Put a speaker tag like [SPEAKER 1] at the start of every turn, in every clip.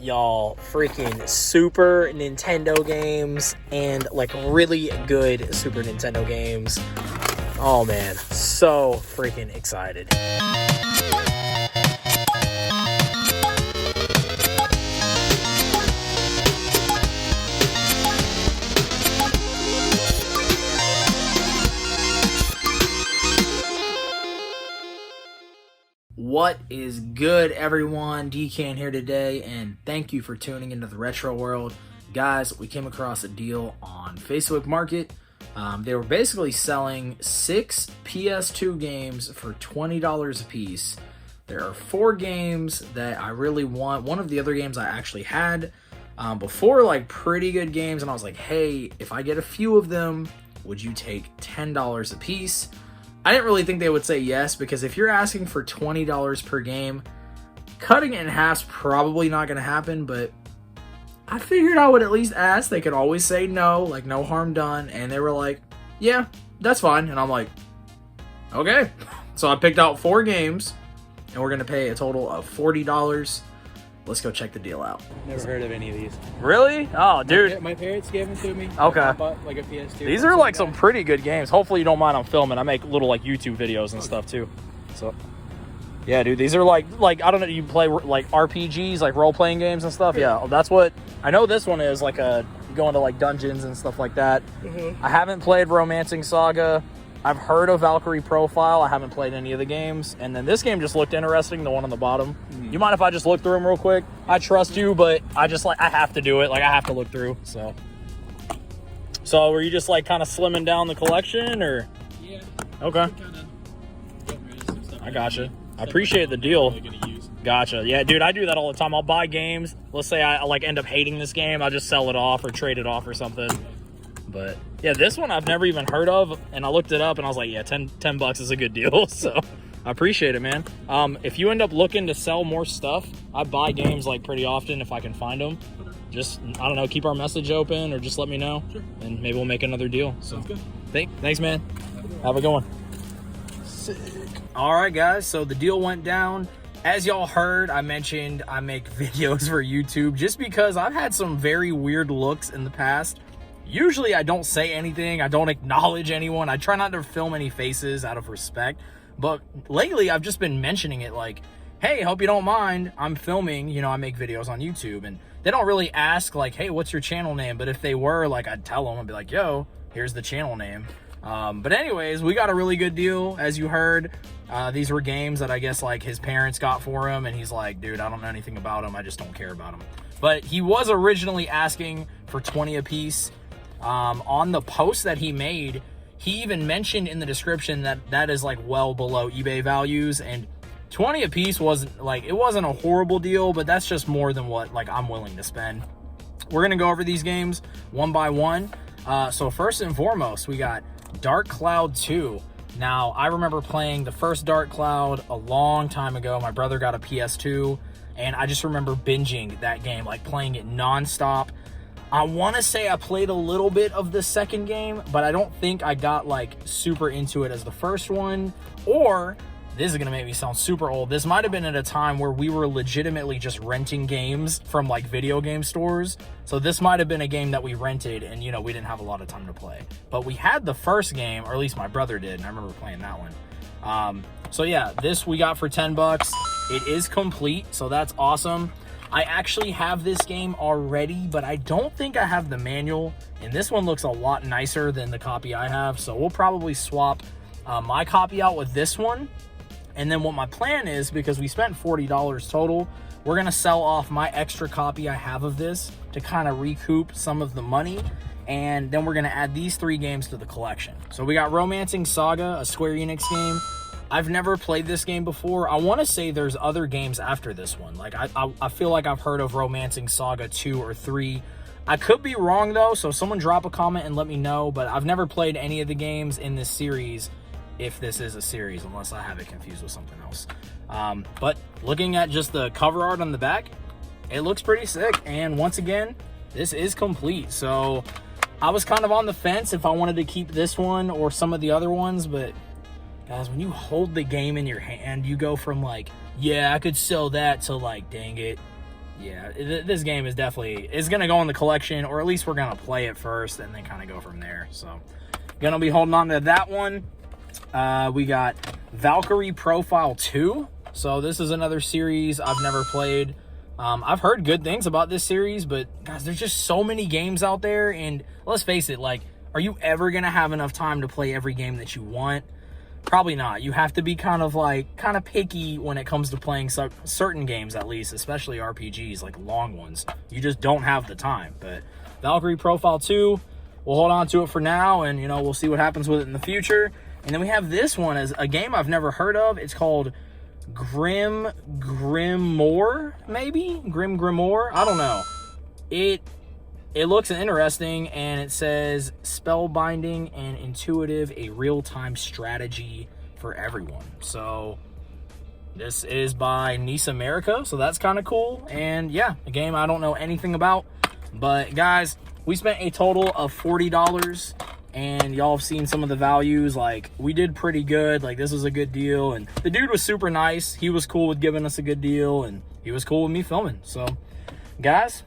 [SPEAKER 1] y'all, freaking Super Nintendo games and like really good Super Nintendo games. Oh man, so freaking excited. What is good, everyone? DCan here today, and thank you for tuning into the Retro World. Guys, we came across a deal on Facebook Market. They were basically selling 6 PS2 games for $20 a piece. There are 4 games that I really want. One of the other games I actually had before, like pretty good games, and I was like, hey, if I get a few of them, would you take $10 a piece? I didn't really think they would say yes, because if you're asking for $20 per game, cutting it in half's probably not going to happen, but I figured I would at least ask. They could always say no, like no harm done, and they were like, yeah, that's fine, and I'm like, okay. So I picked out 4 games, and we're going to pay a total of $40. Let's go check the deal out.
[SPEAKER 2] Never heard of any of these.
[SPEAKER 1] Really? Oh, dude.
[SPEAKER 2] My parents gave them to me.
[SPEAKER 1] Okay.
[SPEAKER 2] I bought like a PS2.
[SPEAKER 1] These are like some pretty good games. Hopefully you don't mind I'm filming. I make little like YouTube videos and stuff too. So, yeah, dude, these are like I don't know. You play like RPGs, like role playing games and stuff. Yeah, that's what I know. This one is like you go into like dungeons and stuff like that. Mm-hmm. I haven't played Romancing Saga. I've heard of Valkyrie Profile. I haven't played any of the games. And then this game just looked interesting, the one on the bottom. Mm. You mind if I just look through them real quick? I trust you, but I have to do it. Like, I have to look through, so. So, were you just, like, kind of slimming down the collection, or?
[SPEAKER 2] Yeah.
[SPEAKER 1] Okay. I gotcha. I appreciate the deal. Gotcha. Yeah, dude, I do that all the time. I'll buy games. Let's say I, like, end up hating this game. I'll just sell it off or trade it off or something. But yeah, this one I've never even heard of, and I looked it up and I was like, yeah, 10 bucks is a good deal. So I appreciate it, man. If you end up looking to sell more stuff, I buy games like pretty often if I can find them. Just, I don't know, keep our message open or just let me know. Sure. And maybe we'll make another deal. So sounds good. Thanks, man. Have a good one. Sick. All right, guys. So the deal went down. As y'all heard, I mentioned I make videos for YouTube just because I've had some very weird looks in the past. Usually I don't say anything. I don't acknowledge anyone. I try not to film any faces out of respect. But lately I've just been mentioning it like, hey, hope you don't mind. I'm filming, you know, I make videos on YouTube. And they don't really ask like, hey, what's your channel name? But if they were, like, I'd tell them. I'd be like, yo, here's the channel name. But anyways, we got a really good deal, as you heard. These were games that I guess like his parents got for him. And he's like, dude, I don't know anything about them. I just don't care about them. But he was originally asking for 20 a piece. On the post that he made, he even mentioned in the description that is like well below eBay values, and 20 a piece wasn't like, it wasn't a horrible deal, but that's just more than what like I'm willing to spend. We're gonna go over these games one by one. So first and foremost, we got Dark Cloud 2. Now, I remember playing the first Dark Cloud a long time ago. My brother got a PS2, and I just remember binging that game, like playing it nonstop. I want to say I played a little bit of the second game, but I don't think I got like super into it as the first one. Or, this is going to make me sound super old, this might have been at a time where we were legitimately just renting games from like video game stores. So this might have been a game that we rented and, you know, we didn't have a lot of time to play. But we had the first game, or at least my brother did, and I remember playing that one. So yeah, this we got for 10 bucks. It is complete, so that's awesome. I actually have this game already, but I don't think I have the manual, and this one looks a lot nicer than the copy I have, so we'll probably swap my copy out with this one. And then what my plan is, because we spent $40 total, we're going to sell off my extra copy I have of this to kind of recoup some of the money, and then we're going to add these 3 games to the collection. So we got Romancing Saga, a Square Enix game. I've never played this game before. I want to say there's other games after this one. Like, I feel like I've heard of Romancing Saga 2 or 3. I could be wrong, though, so someone drop a comment and let me know. But I've never played any of the games in this series, if this is a series, unless I have it confused with something else. But looking at just the cover art on the back, it looks pretty sick. And once again, this is complete. So I was kind of on the fence if I wanted to keep this one or some of the other ones, but guys, when you hold the game in your hand, you go from like, yeah, I could sell that to like, dang it, yeah, this game is definitely going to go in the collection, or at least we're going to play it first and then kind of go from there. So, going to be holding on to that one. We got Valkyrie Profile 2. So, this is another series I've never played. I've heard good things about this series, but guys, there's just so many games out there, and let's face it, like, are you ever going to have enough time to play every game that you want? Probably not. You have to be kind of picky when it comes to playing certain games, at least, especially RPGs, like long ones. You just don't have the time. But Valkyrie Profile 2, we'll hold on to it for now, and, we'll see what happens with it in the future. And then we have this one as a game I've never heard of. It's called Grim Grimoire, maybe? Grim Grimoire? I don't know. It looks interesting, and it says spellbinding and intuitive, a real-time strategy for everyone. So this is by NIS America, so that's kind of cool. And yeah, a game I don't know anything about. But guys, we spent a total of $40, and y'all have seen some of the values. Like, we did pretty good. Like, this was a good deal, and the dude was super nice. He was cool with giving us a good deal, and he was cool with me filming. So guys,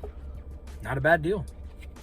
[SPEAKER 1] not a bad deal.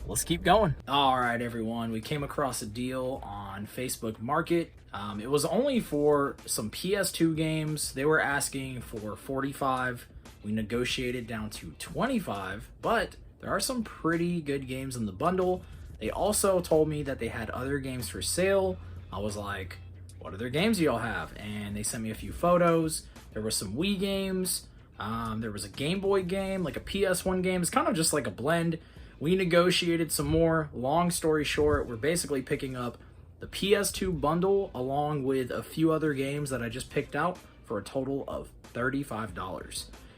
[SPEAKER 1] Let's keep going. All right, everyone. We came across a deal on Facebook Market. It was only for some PS2 games. They were asking for $45. We negotiated down to $25, but there are some pretty good games in the bundle. They also told me that they had other games for sale. I was like, what other games do y'all have? And they sent me a few photos. There were some Wii games. There was a Game Boy game, like a PS1 game. It's kind of just like a blend. We negotiated some more. Long story short, we're basically picking up the PS2 bundle along with a few other games that I just picked out for a total of $35.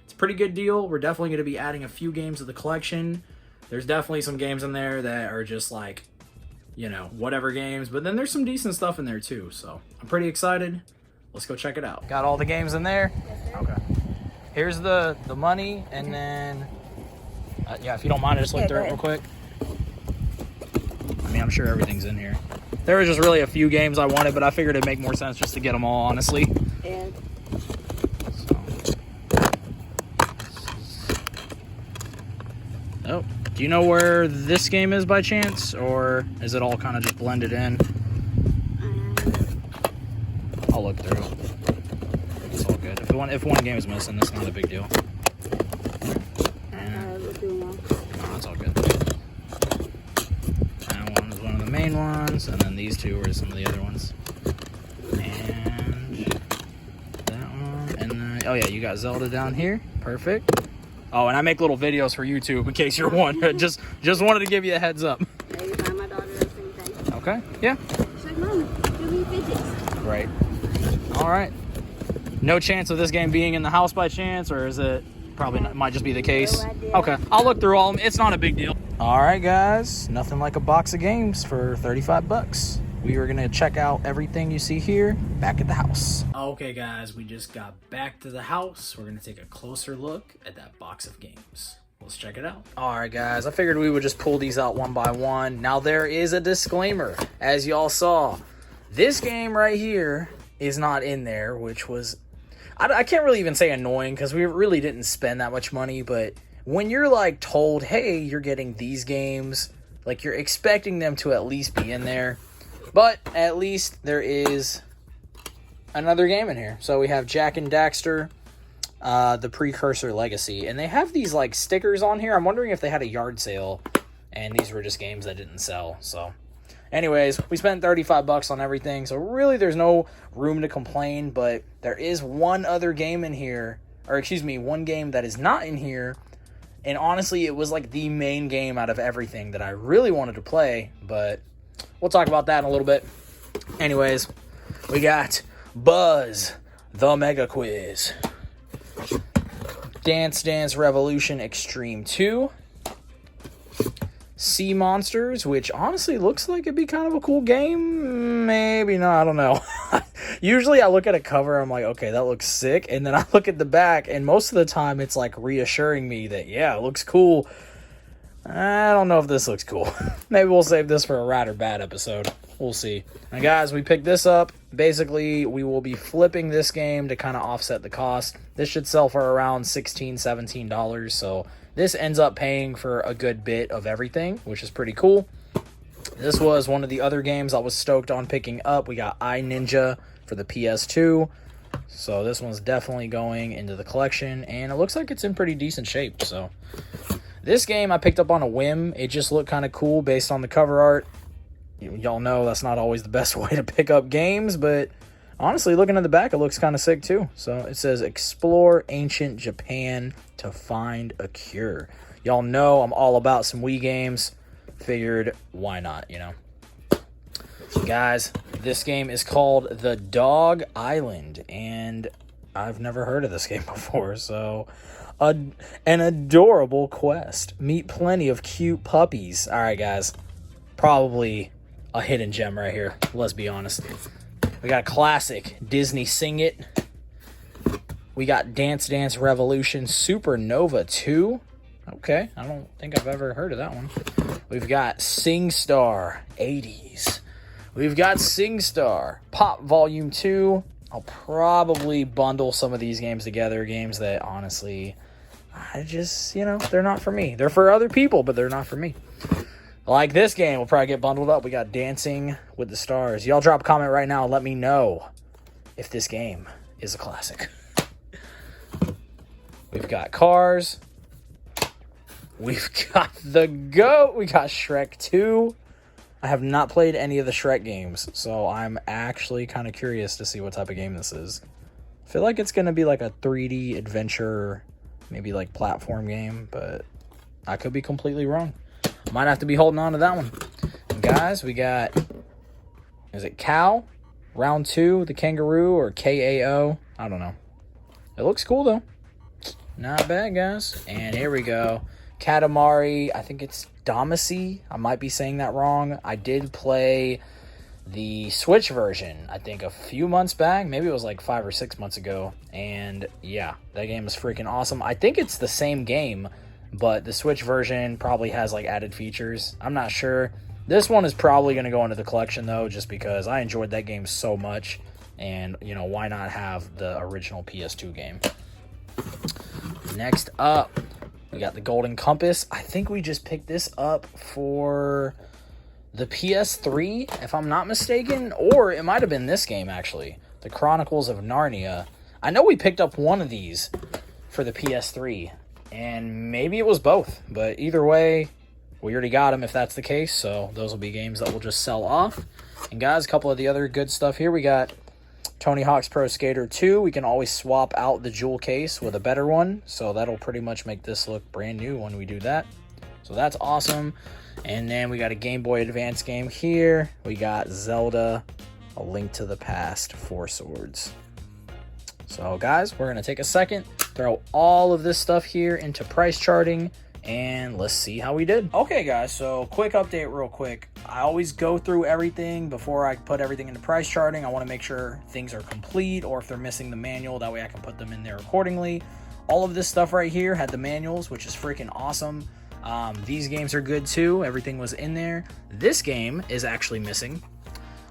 [SPEAKER 1] It's a pretty good deal. We're definitely going to be adding a few games to the collection. There's definitely some games in there that are just like, whatever games. But then there's some decent stuff in there too. So I'm pretty excited. Let's go check it out. Got all the games in there? Okay. Here's the money, and then... yeah, if you don't mind, I just look through it real quick. I mean, I'm sure everything's in here. There was just really a few games I wanted, but I figured it'd make more sense just to get them all, honestly.
[SPEAKER 3] Yeah.
[SPEAKER 1] Oh, do you know where this game is by chance, or is it all kind of just blended in? I'll look through. It's all good. If one game is missing, it's not a big deal. No, it's all good. That one was one of the main ones, and then these two were some of the other ones. And that one, and then, oh yeah, you got Zelda down here. Perfect. Oh, and I make little videos for YouTube in case you're wondering. just wanted to give you a heads up.
[SPEAKER 3] Every time my daughter does anything.
[SPEAKER 1] Okay. Yeah.
[SPEAKER 3] She's like, Mom, do me fidgets.
[SPEAKER 1] Right. All right. No chance of this game being in the house by chance, or is it? Probably not, might just be the case. Okay, I'll look through all of them. It's not a big deal. All right, guys. Nothing like a box of games for $35. We are going to check out everything you see here back at the house. Okay, guys. We just got back to the house. We're going to take a closer look at that box of games. Let's check it out. All right, guys. I figured we would just pull these out one by one. Now, there is a disclaimer. As y'all saw, this game right here is not in there, which was... I can't really even say annoying because we really didn't spend that much money, but when you're like told, hey, you're getting these games, like you're expecting them to at least be in there, but at least there is another game in here. So we have Jak and Daxter, the Precursor Legacy, and they have these like stickers on here. I'm wondering if they had a yard sale and these were just games that didn't sell. So anyways, we spent $35 on everything, so really there's no room to complain, but there is one other game in here, or excuse me, one game that is not in here, and honestly, it was like the main game out of everything that I really wanted to play, but we'll talk about that in a little bit. Anyways, we got Buzz, the Mega Quiz, Dance Dance Revolution Extreme 2, Sea Monsters, which honestly looks like it'd be kind of a cool game. Maybe not, I don't know. Usually I look at a cover, I'm like, okay, that looks sick. And then I look at the back, and most of the time it's like reassuring me that, yeah, it looks cool. I don't know if this looks cool. Maybe we'll save this for a rad or bad episode. We'll see. And guys, we picked this up basically we will be flipping this game to kind of offset the cost. This should sell for around $16, $17, so this ends up paying for a good bit of everything, which is pretty cool. This was one of the other games I was stoked on picking up. We got iNinja for the PS2, so this one's definitely going into the collection, and it looks like it's in pretty decent shape. So this game I picked up on a whim. It just looked kind of cool based on the cover art. Y'all know that's not always the best way to pick up games, but honestly, looking at the back, it looks kind of sick too. So it says, explore ancient Japan to find a cure. Y'all know I'm all about some Wii games. Figured, why not, you know? Guys, this game is called The Dog Island, and I've never heard of this game before, so an adorable quest. Meet plenty of cute puppies. All right, guys, probably a hidden gem right here, let's be honest. We got a classic Disney Sing It. We got Dance Dance Revolution Supernova 2. Okay, I don't think I've ever heard of that one. We've got SingStar 80s. We've got SingStar Pop Volume 2. I'll probably bundle some of these games together. Games that, honestly, I just, you know, they're not for me. They're for other people, but they're not for me. Like this game will probably get bundled up. We got Dancing with the Stars. Y'all drop a comment right now and let me know if this game is a classic. We've got Cars. We've got The GOAT. We got Shrek 2. I have not played any of the Shrek games, so I'm actually kind of curious to see what type of game this is. I feel like it's going to be like a 3D adventure, maybe like platform game, but I could be completely wrong. Might have to be holding on to that one. And guys, we got, is it Cow? Round 2, the Kangaroo, or KAO? I don't know. It looks cool, though. Not bad, guys. And here we go. Katamari, I think it's Damacy. I might be saying that wrong. I did play the Switch version, I think, a few months back. Maybe it was like 5 or 6 months ago. And yeah, that game is freaking awesome. I think it's the same game, but the Switch version probably has like added features. I'm not sure. This one is probably going to go into the collection, though, just because I enjoyed that game so much. And, you know, why not have the original PS2 game? Next up, we got the Golden Compass. I think we just picked this up for the PS3, if I'm not mistaken. Or it might have been this game, actually. The Chronicles of Narnia. I know we picked up one of these for the PS3. And maybe it was both. But either way, we already got them if that's the case. So those will be games that we'll just sell off. And guys, a couple of the other good stuff here. We got Tony Hawk's Pro Skater 2. We can always swap out the jewel case with a better one. So that'll pretty much make this look brand new when we do that. So that's awesome. And then we got a Game Boy Advance game here. We got Zelda, A Link to the Past, 4 Swords. So guys, we're going to take a second, throw all of this stuff here into price charting, and let's see how we did. Okay guys, so quick update real quick. I always go through everything before I put everything into price charting. I want to make sure things are complete, or if they're missing the manual, that way I can put them in there accordingly. All of this stuff right here had the manuals, which is freaking awesome. These games are good too. Everything was in there. This game is actually missing.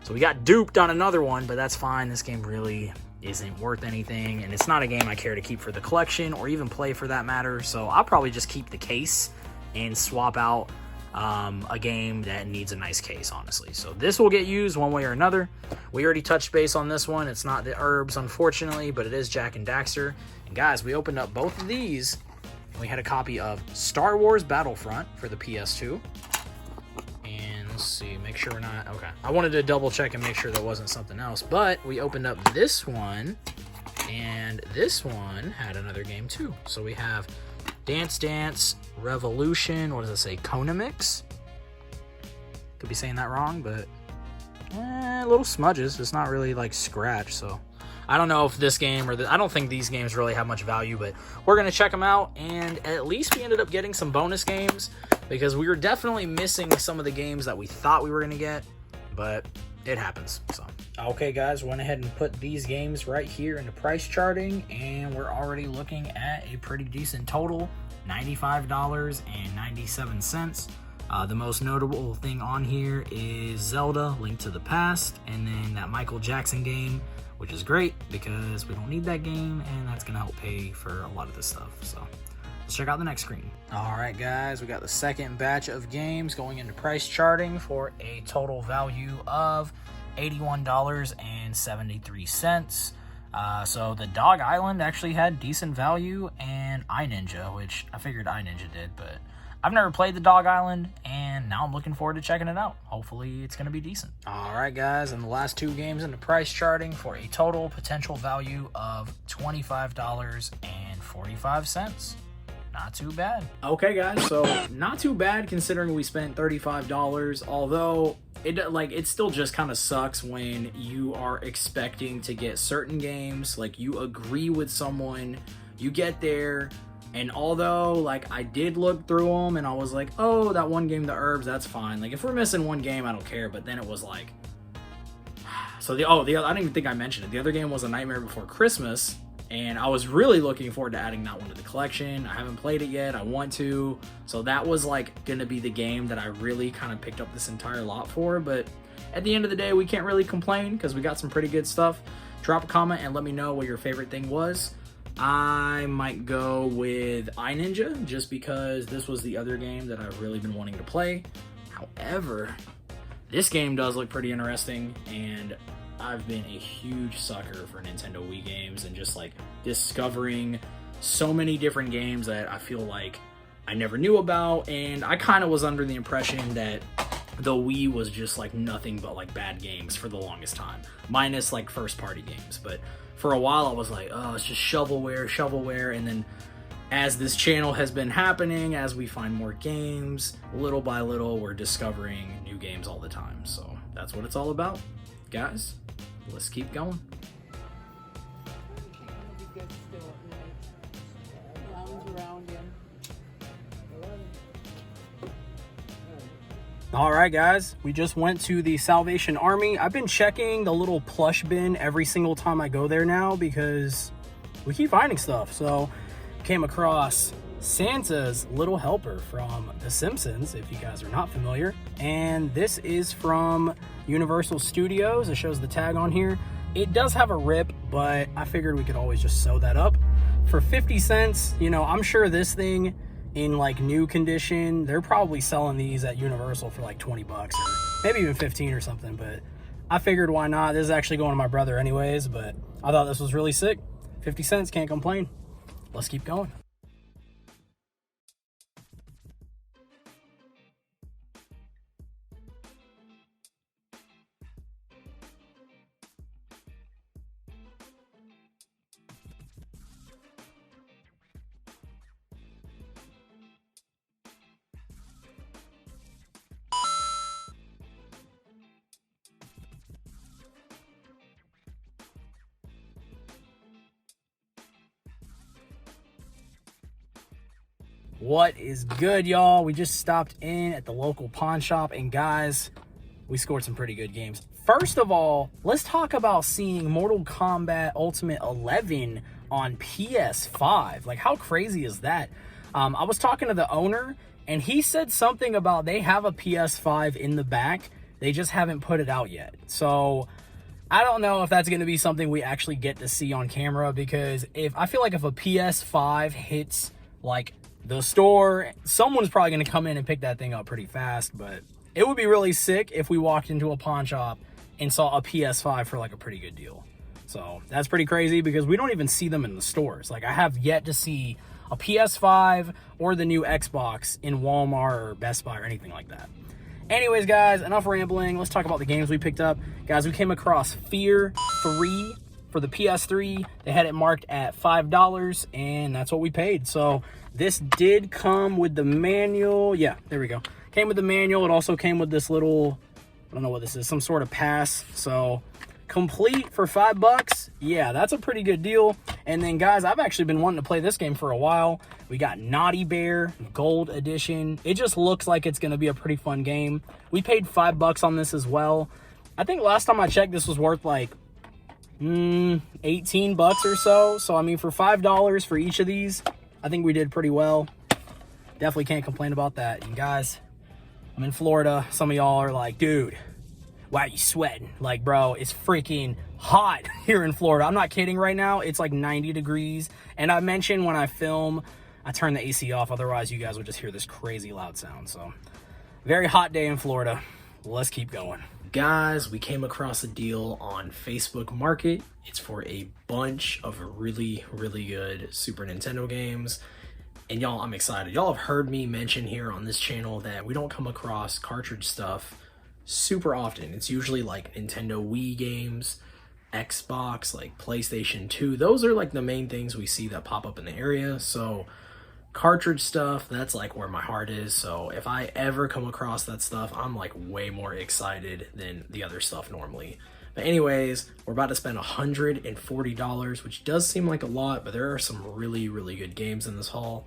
[SPEAKER 1] So we got duped on another one, but that's fine. This game really isn't worth anything, and it's not a game I care to keep for the collection or even play for that matter. So I'll probably just keep the case and swap out a game that needs a nice case, honestly. So this will get used one way or another. We already touched base on this one. It's not the Herbs, unfortunately, but it is Jak and Daxter. And guys, we opened up both of these, and we had a copy of Star Wars Battlefront for the PS2. And let's see, make sure we're not, okay. I wanted to double check and make sure there wasn't something else, but we opened up this one, and this one had another game too. So we have Dance Dance Revolution, what does it say, Konamix? Could be saying that wrong, but little smudges. It's not really like scratch, so I don't know if this game or I don't think these games really have much value, but we're going to check them out, and at least we ended up getting some bonus games, because we were definitely missing some of the games that we thought we were going to get, but it happens. So okay guys, went ahead and put these games right here into price charting, and we're already looking at a pretty decent total, $95.97. The most notable thing on here is Zelda, Link to the Past, and then that Michael Jackson game, which is great because we don't need that game, and that's gonna help pay for a lot of this stuff. So let's check out the next screen. All right, guys, we got the second batch of games going into price charting for a total value of $81.73. So the Dog Island actually had decent value, and iNinja, which I figured iNinja did, but I've never played the Dog Island, and now I'm looking forward to checking it out. Hopefully it's going to be decent. All right, guys, and the last two games in the price charting for a total potential value of $25.45. Not too bad. Okay, guys, so not too bad considering we spent $35, although it still just kind of sucks when you are expecting to get certain games, like you agree with someone, you get there, and although like I did look through them and I was like, oh, that one game, the herbs, that's fine. Like if we're missing one game, I don't care. But then it was like, so the other, I didn't even think I mentioned it. The other game was A Nightmare Before Christmas, and I was really looking forward to adding that one to the collection. I haven't played it yet. I want to. So that was like gonna be the game that I really kind of picked up this entire lot for. But at the end of the day, we can't really complain because we got some pretty good stuff. Drop a comment and let me know what your favorite thing was. I might go with iNinja just because this was the other game that I've really been wanting to play. However, this game does look pretty interesting, and I've been a huge sucker for Nintendo Wii games and just like discovering so many different games that I feel like I never knew about. And I kind of was under the impression that the Wii was just like nothing but like bad games for the longest time, minus like first party games. But for a while I was like, oh, it's just shovelware. And then as this channel has been happening, as we find more games, little by little, we're discovering new games all the time. So that's what it's all about. Guys, let's keep going. All right, guys, we just went to the Salvation Army. I've been checking the little plush bin every single time I go there now because we keep finding stuff. So came across Santa's Little Helper from The Simpsons, if you guys are not familiar. And this is from Universal Studios. It shows the tag on here. It does have a rip, but I figured we could always just sew that up. For 50 cents, you know, I'm sure this thing in like new condition, they're probably selling these at Universal for like 20 bucks or maybe even 15 or something, but I figured why not. This is actually going to my brother anyways, but I thought this was really sick. 50 cents, can't complain. Let's keep going. What is good, y'all? We just stopped in at the local pawn shop, and guys, we scored some pretty good games. First of all, let's talk about seeing Mortal Kombat Ultimate 11 on PS5. Like, how crazy is that? I was talking to the owner, and he said something about they have a PS5 in the back. They just haven't put it out yet. So I don't know if that's going to be something we actually get to see on camera, because I feel like if a PS5 hits like the store, someone's probably going to come in and pick that thing up pretty fast. But it would be really sick if we walked into a pawn shop and saw a PS5 for like a pretty good deal. So that's pretty crazy because we don't even see them in the stores. Like, I have yet to see a PS5 or the new Xbox in Walmart or Best Buy or anything like that. Anyways, guys, enough rambling. Let's talk about the games we picked up. Guys, we came across Fear 3 for the PS3. They had it marked at $5, and that's what we paid. So this did come with the manual. Yeah, there we go. Came with the manual. It also came with this little, I don't know what this is, some sort of pass. So complete for $5. Yeah, that's a pretty good deal. And then, guys, I've actually been wanting to play this game for a while. We got Naughty Bear Gold Edition. It just looks like it's going to be a pretty fun game. We paid $5 on this as well. I think last time I checked, this was worth like 18 bucks or so. So, I mean, for $5 for each of these, I think we did pretty well. Definitely can't complain about that. And guys, I'm in Florida. Some of y'all are like, dude, why are you sweating? Like, bro, it's freaking hot here in Florida. I'm not kidding right now. It's like 90 degrees. And I mentioned when I film, I turn the AC off. Otherwise, you guys would just hear this crazy loud sound. So, very hot day in Florida. Let's keep going. Guys, we came across a deal on Facebook Market. It's for a bunch of really, really good Super Nintendo games. And y'all, I'm excited. Y'all have heard me mention here on this channel that we don't come across cartridge stuff super often. It's usually like Nintendo Wii games, Xbox, like PlayStation 2. Those are like the main things we see that pop up in the area. So cartridge stuff, that's like where my heart is. So if I ever come across that stuff, I'm like way more excited than the other stuff normally. But anyways, we're about to spend $140, which does seem like a lot, but there are some really, really good games in this haul.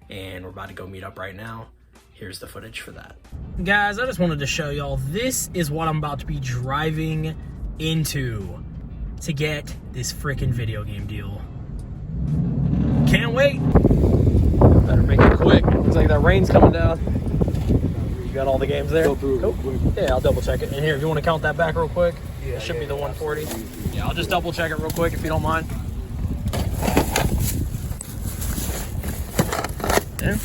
[SPEAKER 1] And we're about to go meet up right now. Here's the footage for that. Guys, I just wanted to show y'all, this is what I'm about to be driving into to get this freaking video game deal. Can't wait. Better make it quick. Looks like that rain's coming down. You got all the games there? Cool. Yeah, I'll double check it. And here, if you want to count that back real quick, it should be the 140. Yeah, I'll just double check it real quick if you don't mind. Yeah.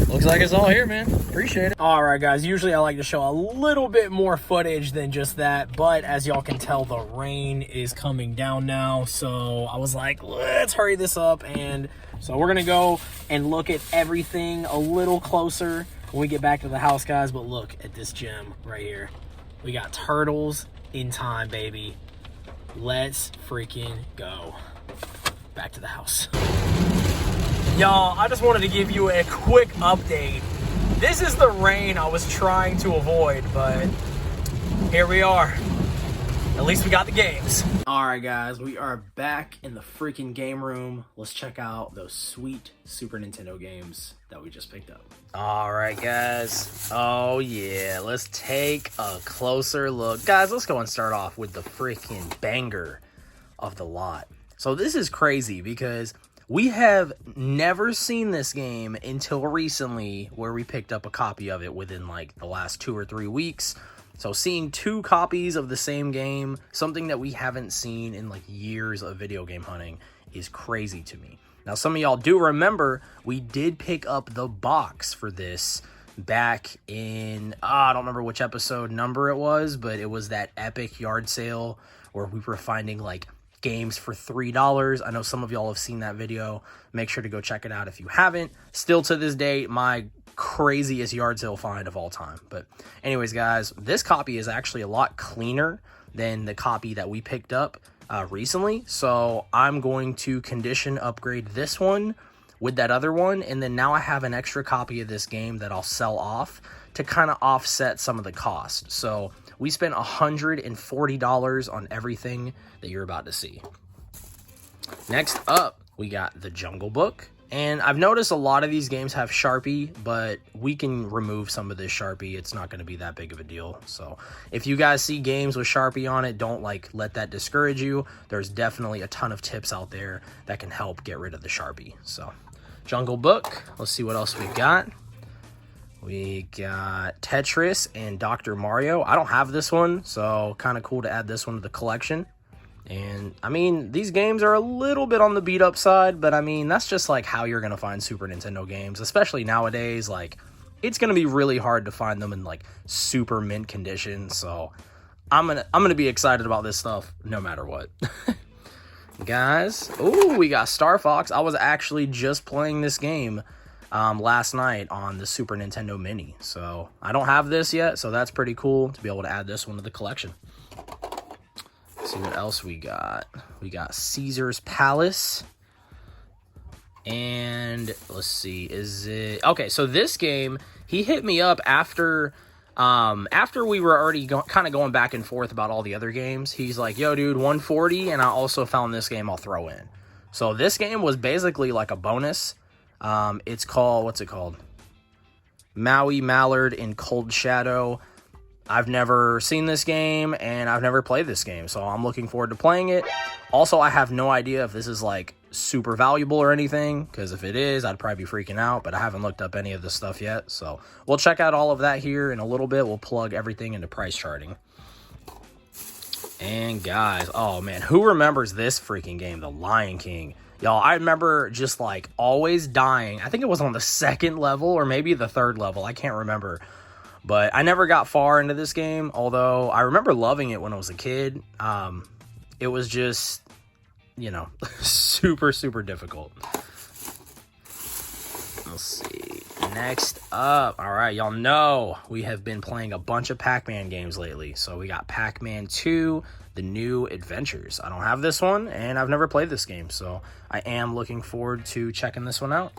[SPEAKER 1] Looks like it's all here, man. Appreciate it. All right, guys. Usually I like to show a little bit more footage than just that, but as y'all can tell, the rain is coming down now. So I was like, let's hurry this up. And so we're going to go and look at everything a little closer when we get back to the house, guys. But look at this gem right here. We got Turtles in Time, baby. Let's freaking go. Back to the house. Y'all, I just wanted to give you a quick update. This is the rain I was trying to avoid, but here we are. At least we got the games. All right, guys, we are back in the freaking game room. Let's check out those sweet Super Nintendo games that we just picked up. All right, guys. Oh, yeah. Let's take a closer look. Guys, let's go and start off with the freaking banger of the lot. So this is crazy because we have never seen this game until recently, where we picked up a copy of it within like the last 2 or 3 weeks. So seeing 2 copies of the same game, something that we haven't seen in like years of video game hunting, is crazy to me. Now, some of y'all do remember we did pick up the box for this back in, I don't remember which episode number it was, but it was that epic yard sale where we were finding like games for $3. I know some of y'all have seen that video. Make sure to go check it out if you haven't. Still to this day, my craziest yard sale find of all time. But anyways, guys, this copy is actually a lot cleaner than the copy that we picked up recently. So I'm going to condition upgrade this one with that other one. And then now I have an extra copy of this game that I'll sell off to kind of offset some of the cost. So we spent $140 on everything that you're about to see. Next up, we got the Jungle Book. And I've noticed a lot of these games have Sharpie, but we can remove some of this Sharpie. It's not going to be that big of a deal. So if you guys see games with Sharpie on it, don't like let that discourage you. There's definitely a ton of tips out there that can help get rid of the Sharpie. So Jungle Book. Let's see what else we got. We got Tetris and Dr. Mario. I don't have this one, so kind of cool to add this one to the collection. And, I mean, these games are a little bit on the beat-up side, but, I mean, that's just, like, how you're going to find Super Nintendo games, especially nowadays. Like, it's going to be really hard to find them in, like, super mint condition, so I'm gonna be excited about this stuff no matter what. Guys, ooh, we got Star Fox. I was actually just playing this game last night on the Super Nintendo Mini. So I don't have this yet, so that's pretty cool to be able to add this one to the collection. Let's see what else we got. We got Caesar's Palace. And let's see, is it... Okay, so this game, he hit me up after we were already kind of going back and forth about all the other games. He's like, yo, dude, 140, and I also found this game I'll throw in. So this game was basically like a bonus. It's called, what's it called? Maui Mallard in Cold Shadow. I've never seen this game, and I've never played this game, so I'm looking forward to playing it. Also, I have no idea if this is like super valuable or anything, because if it is, I'd probably be freaking out, but I haven't looked up any of this stuff yet. So we'll check out all of that here in a little bit. We'll plug everything into price charting. And guys, oh man, who remembers this freaking game, The Lion King? Y'all, I remember just like always dying. I think it was on the second level or maybe the third level. I can't remember. But I never got far into this game, although I remember loving it when I was a kid. It was just, you know, super, super difficult. Let's see. Next up. All right, y'all know we have been playing a bunch of Pac-Man games lately. So we got Pac-Man 2, The New Adventures. I don't have this one, and I've never played this game. So I am looking forward to checking this one out.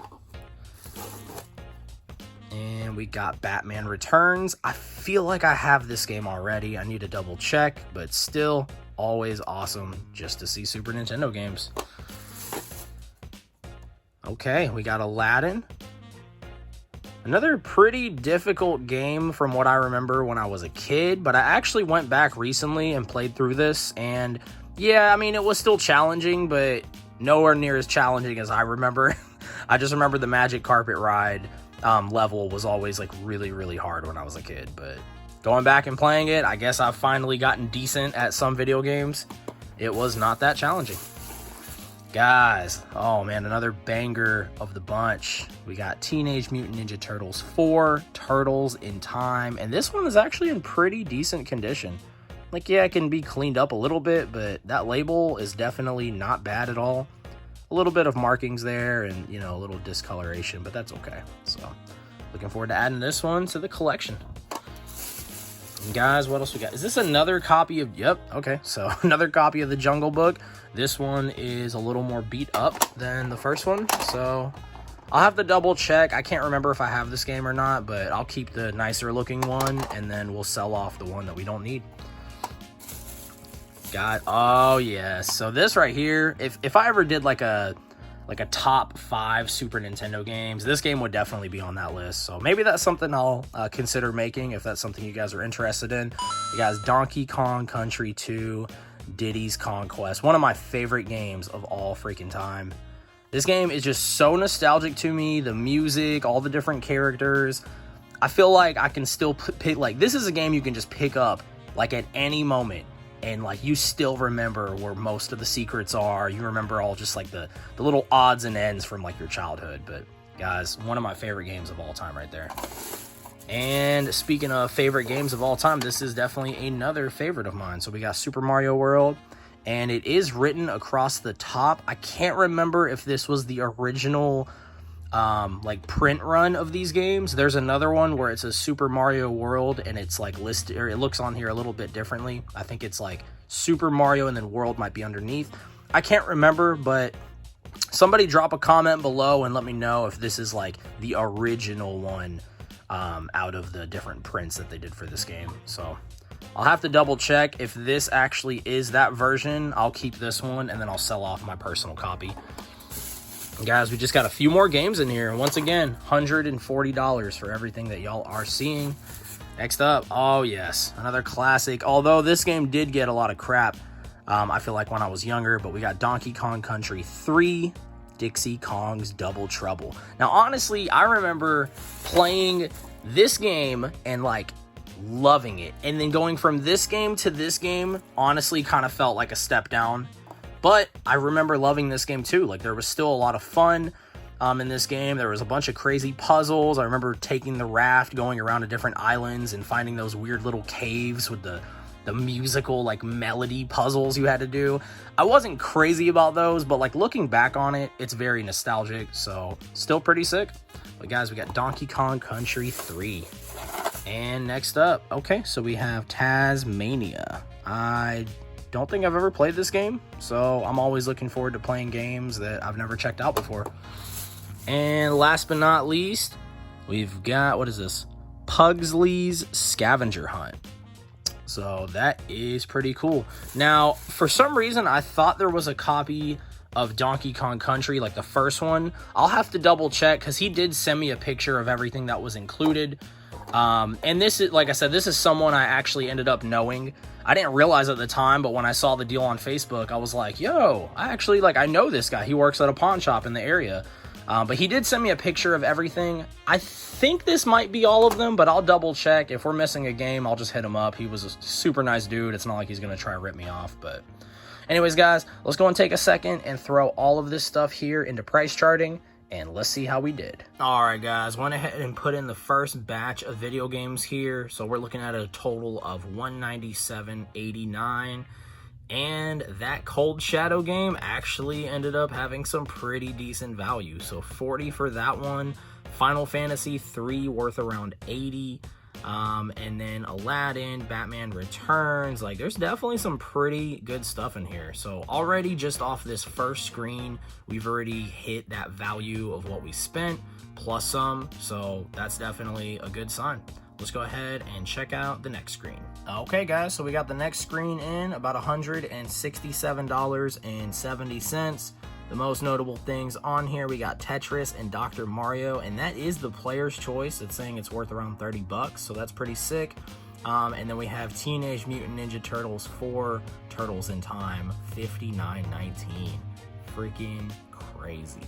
[SPEAKER 1] And we got Batman Returns. I feel like I have this game already. I need to double check, but still always awesome just to see Super Nintendo games. Okay, we got Aladdin. Another pretty difficult game from what I remember when I was a kid, but I actually went back recently and played through this, and yeah, I mean, it was still challenging, but nowhere near as challenging as I remember. I just remember the Magic Carpet Ride level was always like really, really hard when I was a kid, but going back and playing it, I guess I've finally gotten decent at some video games. It was not that challenging. Guys, oh man, another banger of the bunch. We got Teenage Mutant Ninja Turtles 4, Turtles in Time, and this one is actually in pretty decent condition. Like, yeah, it can be cleaned up a little bit, but that label is definitely not bad at all. A little bit of markings there and, you know, a little discoloration, but that's okay. So, looking forward to adding this one to the collection. And guys, what else we got? Is this another copy of... Yep, okay. So, another copy of the Jungle Book. This one is a little more beat up than the first one. So, I'll have to double check. I can't remember if I have this game or not, but I'll keep the nicer looking one, and then we'll sell off the one that we don't need. Oh, yes. So, this right here, if I ever did like a top 5 Super Nintendo games, this game would definitely be on that list. So maybe that's something I'll consider making if that's something you guys are interested in. You guys, Donkey Kong Country 2, Diddy's Kong Quest, one of my favorite games of all freaking time. This game is just so nostalgic to me. The music, all the different characters. I feel like I can still pick, like, this is a game you can just pick up like at any moment. And, like, you still remember where most of the secrets are. You remember all just, like, the little odds and ends from, like, your childhood. But, guys, one of my favorite games of all time right there. And speaking of favorite games of all time, this is definitely another favorite of mine. So we got Super Mario World. And it is written across the top. I can't remember if this was the original... like print run of these games. There's another one where it's a Super Mario World and it's like listed, or it looks on here a little bit differently. I think it's like Super Mario and then World might be underneath. I can't remember, but somebody drop a comment below and let me know if this is like the original one out of the different prints that they did for this game. So I'll have to double check if this actually is that version. I'll keep this one and then I'll sell off my personal copy. Guys, we just got a few more games in here. And once again, $140 for everything that y'all are seeing. Next up, oh yes, another classic. Although this game did get a lot of crap, I feel like when I was younger. But we got Donkey Kong Country 3, Dixie Kong's Double Trouble. Now, honestly, I remember playing this game and like loving it. And then going from this game to this game, honestly, kind of felt like a step down. But I remember loving this game too. Like, there was still a lot of fun in this game. There was a bunch of crazy puzzles. I remember taking the raft, going around to different islands and finding those weird little caves with the musical, like, melody puzzles you had to do. I wasn't crazy about those, but, like, looking back on it, it's very nostalgic. So, still pretty sick. But, guys, we got Donkey Kong Country 3. And next up, okay, so we have Tasmania. I don't think I've ever played this game, so I'm always looking forward to playing games that I've never checked out before. And last but not least, we've got, what is this? Pugsley's Scavenger Hunt. So that is pretty cool. Now, for some reason, I thought there was a copy of Donkey Kong Country, like the first one. I'll have to double check, because he did send me a picture of everything that was included. And this is, like I said, this is someone I actually ended up knowing. I didn't realize at the time, but when I saw the deal on Facebook, I was like, yo, I know this guy. He works at a pawn shop in the area. But he did send me a picture of everything. I think this might be all of them, but I'll double check. If we're missing a game, I'll just hit him up. He was a super nice dude. It's not like he's going to try to rip me off. But anyways, guys, let's go and take a second and throw all of this stuff here into price charting. And let's see how we did. All right, guys, went ahead and put in the first batch of video games here. So we're looking at a total of $197.89. And that Cold Shadow game actually ended up having some pretty decent value. So $40 for that one. Final Fantasy 3 worth around $80. And then Aladdin, Batman Returns. Like, there's definitely some pretty good stuff in here. So already just off this first screen, we've already hit that value of what we spent plus some. So that's definitely a good sign. Let's go ahead and check out the next screen. Okay, guys, so we got the next screen in, about $167.70. The most notable things on here, we got Tetris and Dr. Mario, and that is the player's choice. It's saying it's worth around $30, so that's pretty sick. And then we have Teenage Mutant Ninja Turtles 4, Turtles in Time, $59.19. Freaking crazy.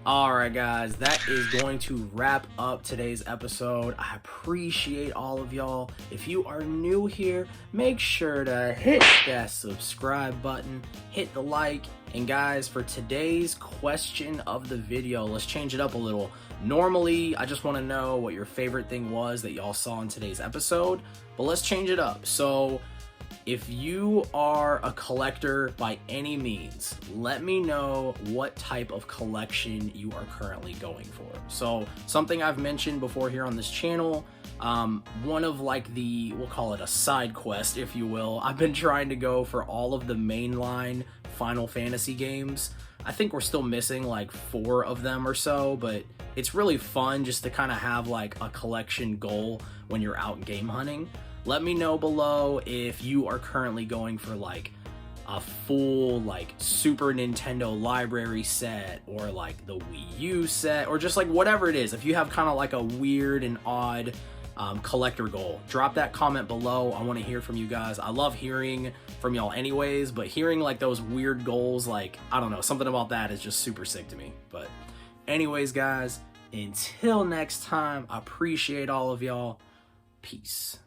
[SPEAKER 1] Alright, guys, that is going to wrap up today's episode. I appreciate all of y'all. If you are new here, make sure to hit that subscribe button, hit the like, and guys, for today's question of the video, let's change it up a little. Normally, I just want to know what your favorite thing was that y'all saw in today's episode, but let's change it up. So, if you are a collector by any means, let me know what type of collection you are currently going for. So something I've mentioned before here on this channel, one of like the, we'll call it a side quest, if you will. I've been trying to go for all of the mainline Final Fantasy games. I think we're still missing like 4 of them or so, but it's really fun just to kind of have like a collection goal when you're out game hunting. Let me know below if you are currently going for like a full like Super Nintendo library set or like the Wii U set or just like whatever it is. If you have kind of like a weird and odd collector goal, drop that comment below. I want to hear from you guys. I love hearing from y'all anyways, but hearing like those weird goals, like, I don't know, something about that is just super sick to me. But anyways, guys, until next time, I appreciate all of y'all. Peace.